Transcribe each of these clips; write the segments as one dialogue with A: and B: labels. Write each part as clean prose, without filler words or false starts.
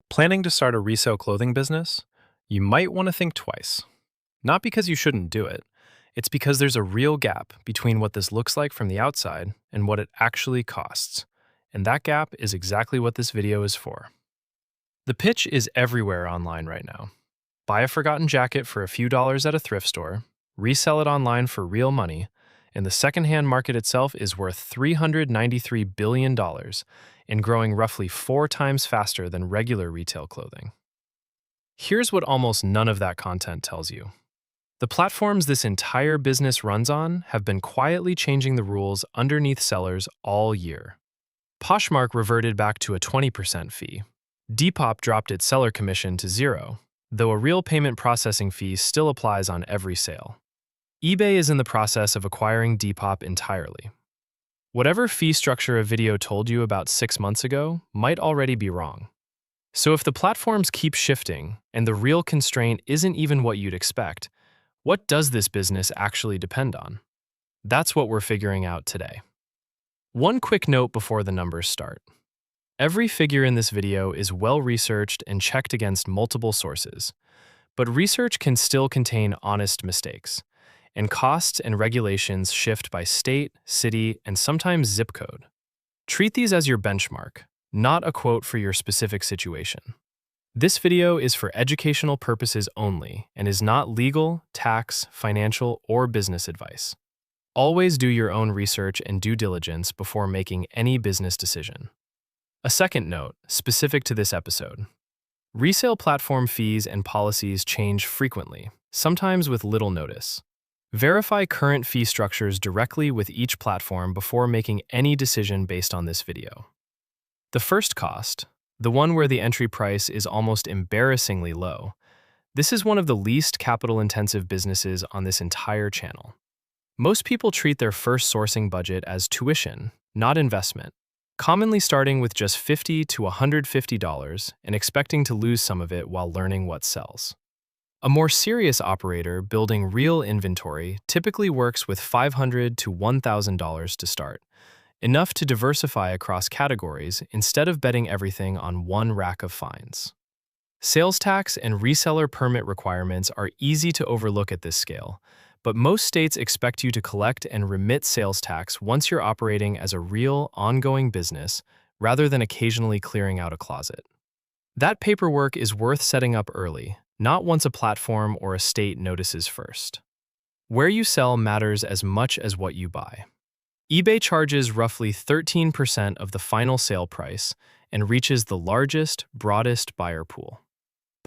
A: Planning to start a resale clothing business? You might want to think twice. Not because you shouldn't do it, it's because there's a real gap between what this looks like from the outside and what it actually costs. And that gap is exactly what this video is for. The pitch is everywhere online right now. Buy a forgotten jacket for a few dollars at a thrift store, resell it online for real money, and the secondhand market itself is worth $393 billion and growing roughly 4 times faster than regular retail clothing. Here's what almost none of that content tells you. The platforms this entire business runs on have been quietly changing the rules underneath sellers all year. Poshmark reverted back to a 20% fee. Depop dropped its seller commission to 0, though a real payment processing fee still applies on every sale. eBay is in the process of acquiring Depop entirely. Whatever fee structure a video told you about 6 months ago might already be wrong. So if the platforms keep shifting and the real constraint isn't even what you'd expect, what does this business actually depend on? That's what we're figuring out today. One quick note before the numbers start. Every figure in this video is well-researched and checked against multiple sources, but research can still contain honest mistakes, and costs and regulations shift by state, city, and sometimes zip code. Treat these as your benchmark, not a quote for your specific situation. This video is for educational purposes only and is not legal, tax, financial, or business advice. Always do your own research and due diligence before making any business decision. A second note, specific to this episode. Resale platform fees and policies change frequently, sometimes with little notice. Verify current fee structures directly with each platform before making any decision based on this video. The first cost, the one where the entry price is almost embarrassingly low, this is one of the least capital-intensive businesses on this entire channel. Most people treat their first sourcing budget as tuition, not investment, commonly starting with just $50 to $150 and expecting to lose some of it while learning what sells. A more serious operator building real inventory typically works with $500 to $1,000 to start, enough to diversify across categories instead of betting everything on one rack of finds. Sales tax and reseller permit requirements are easy to overlook at this scale, but most states expect you to collect and remit sales tax once you're operating as a real, ongoing business rather than occasionally clearing out a closet. That paperwork is worth setting up early, not once a platform or a state notices first. Where you sell matters as much as what you buy. eBay charges roughly 13% of the final sale price and reaches the largest, broadest buyer pool.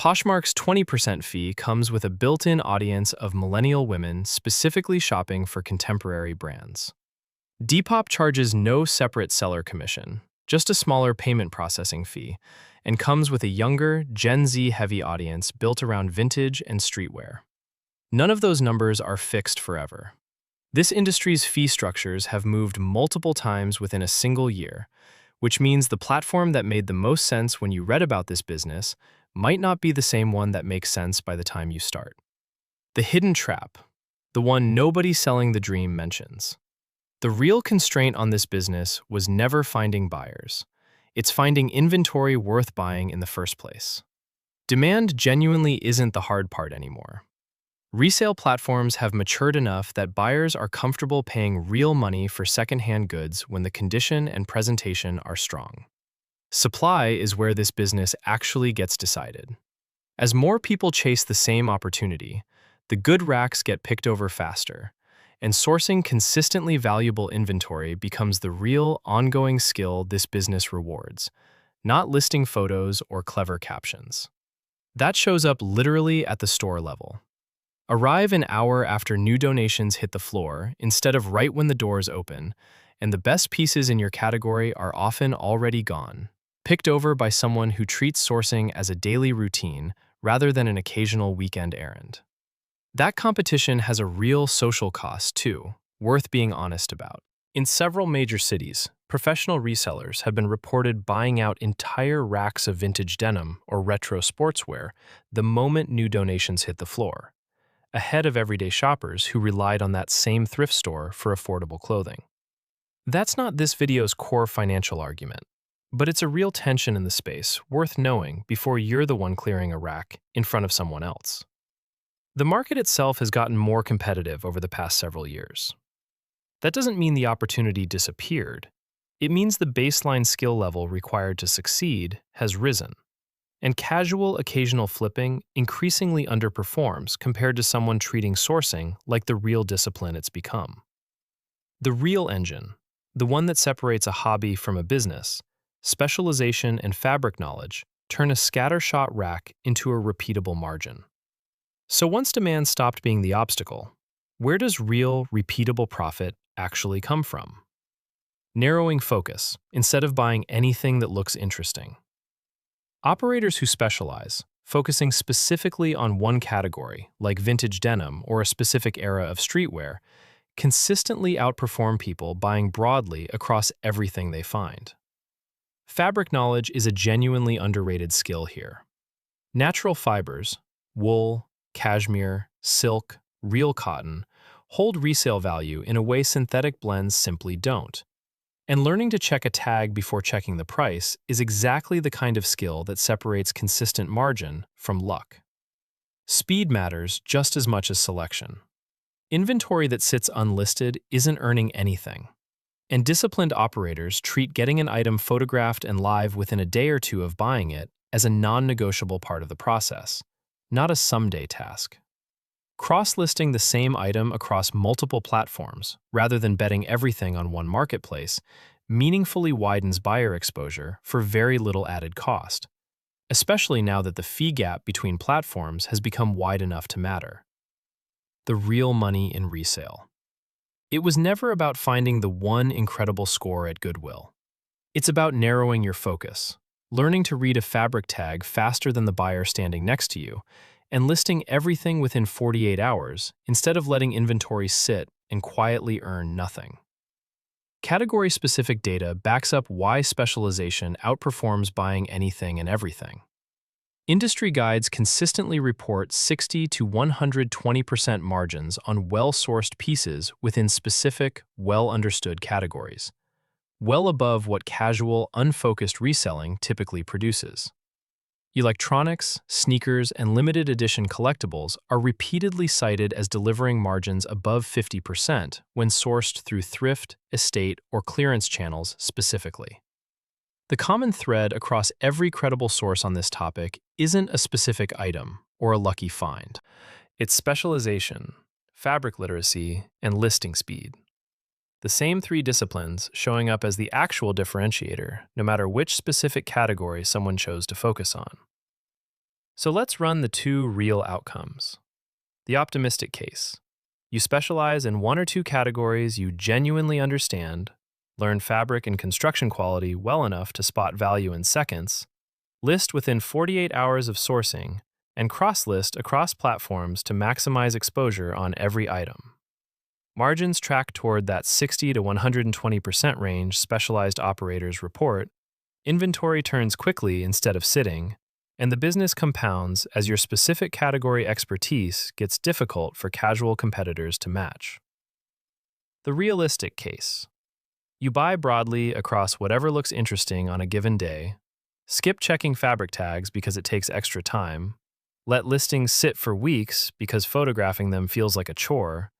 A: Poshmark's 20% fee comes with a built-in audience of millennial women specifically shopping for contemporary brands. Depop charges no separate seller commission, just a smaller payment processing fee, and comes with a younger, Gen Z-heavy audience built around vintage and streetwear. None of those numbers are fixed forever. This industry's fee structures have moved multiple times within a single year, which means the platform that made the most sense when you read about this business might not be the same one that makes sense by the time you start. The hidden trap, the one nobody selling the dream mentions. The real constraint on this business was never finding buyers. It's finding inventory worth buying in the first place. Demand genuinely isn't the hard part anymore. Resale platforms have matured enough that buyers are comfortable paying real money for secondhand goods when the condition and presentation are strong. Supply is where this business actually gets decided. As more people chase the same opportunity, the good racks get picked over faster, and sourcing consistently valuable inventory becomes the real, ongoing skill this business rewards, not listing photos or clever captions. That shows up literally at the store level. Arrive an hour after new donations hit the floor instead of right when the doors open, and the best pieces in your category are often already gone, picked over by someone who treats sourcing as a daily routine rather than an occasional weekend errand. That competition has a real social cost, too, worth being honest about. In several major cities, professional resellers have been reported buying out entire racks of vintage denim or retro sportswear the moment new donations hit the floor, ahead of everyday shoppers who relied on that same thrift store for affordable clothing. That's not this video's core financial argument. But it's a real tension in the space, worth knowing before you're the one clearing a rack in front of someone else. The market itself has gotten more competitive over the past several years. That doesn't mean the opportunity disappeared. It means the baseline skill level required to succeed has risen, and casual, occasional flipping increasingly underperforms compared to someone treating sourcing like the real discipline it's become. The real engine, the one that separates a hobby from a business, specialization and fabric knowledge, turn a scattershot rack into a repeatable margin. So once demand stopped being the obstacle, where does real, repeatable profit actually come from? Narrowing focus, instead of buying anything that looks interesting. Operators who specialize, focusing specifically on one category, like vintage denim or a specific era of streetwear, consistently outperform people buying broadly across everything they find. Fabric knowledge is a genuinely underrated skill here. Natural fibers, wool, cashmere, silk, real cotton, hold resale value in a way synthetic blends simply don't. And learning to check a tag before checking the price is exactly the kind of skill that separates consistent margin from luck. Speed matters just as much as selection. Inventory that sits unlisted isn't earning anything, and disciplined operators treat getting an item photographed and live within a day or two of buying it as a non-negotiable part of the process, not a someday task. Cross-listing the same item across multiple platforms, rather than betting everything on one marketplace, meaningfully widens buyer exposure for very little added cost, especially now that the fee gap between platforms has become wide enough to matter. The real money in resale. It was never about finding the one incredible score at Goodwill. It's about narrowing your focus, learning to read a fabric tag faster than the buyer standing next to you, and listing everything within 48 hours instead of letting inventory sit and quietly earn nothing. Category-specific data backs up why specialization outperforms buying anything and everything. Industry guides consistently report 60 to 120% margins on well-sourced pieces within specific, well-understood categories, well above what casual, unfocused reselling typically produces. Electronics, sneakers, and limited edition collectibles are repeatedly cited as delivering margins above 50% when sourced through thrift, estate, or clearance channels specifically. The common thread across every credible source on this topic isn't a specific item or a lucky find. It's specialization, fabric literacy, and listing speed. The same three disciplines showing up as the actual differentiator, no matter which specific category someone chose to focus on. So let's run the two real outcomes. The optimistic case. You specialize in one or two categories you genuinely understand, learn fabric and construction quality well enough to spot value in seconds, list within 48 hours of sourcing, and cross-list across platforms to maximize exposure on every item. Margins track toward that 60 to 120% range specialized operators report, inventory turns quickly instead of sitting, and the business compounds as your specific category expertise gets difficult for casual competitors to match. The realistic case. You buy broadly across whatever looks interesting on a given day, skip checking fabric tags because it takes extra time, let listings sit for weeks because photographing them feels like a chore,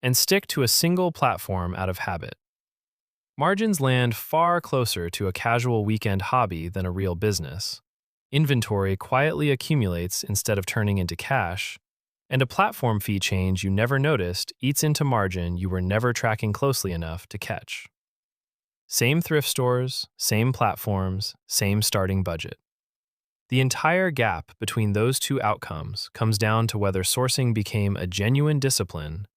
A: and stick to a single platform out of habit. Margins land far closer to a casual weekend hobby than a real business. Inventory quietly accumulates instead of turning into cash, and a platform fee change you never noticed eats into margin you were never tracking closely enough to catch. Same thrift stores, same platforms, same starting budget. The entire gap between those two outcomes comes down to whether sourcing became a genuine discipline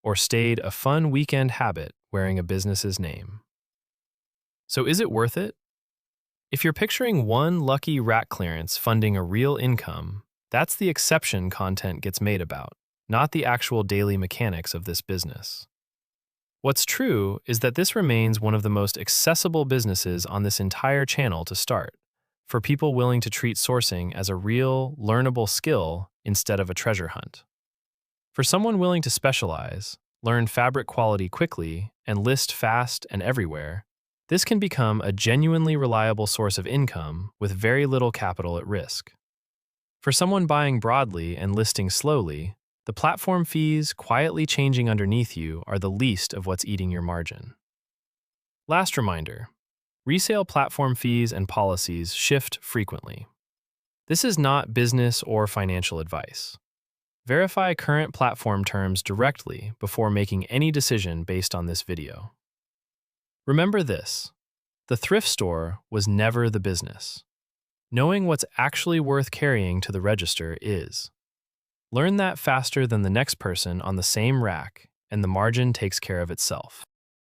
A: or stayed a fun weekend habit wearing a business's name. So is it worth it? If you're picturing one lucky rack clearance funding a real income, that's the exception content gets made about, not the actual daily mechanics of this business. What's true is that this remains one of the most accessible businesses on this entire channel to start, for people willing to treat sourcing as a real, learnable skill instead of a treasure hunt. For someone willing to specialize, learn fabric quality quickly, and list fast and everywhere, This can become a genuinely reliable source of income with very little capital at risk. For someone buying broadly and listing slowly, the platform fees quietly changing underneath you are the least of what's eating your margin. Last reminder, resale platform fees and policies shift frequently. This is not business or financial advice. Verify current platform terms directly before making any decision based on this video. Remember this, the thrift store was never the business. Knowing what's actually worth carrying to the register is. Learn that faster than the next person on the same rack, and the margin takes care of itself.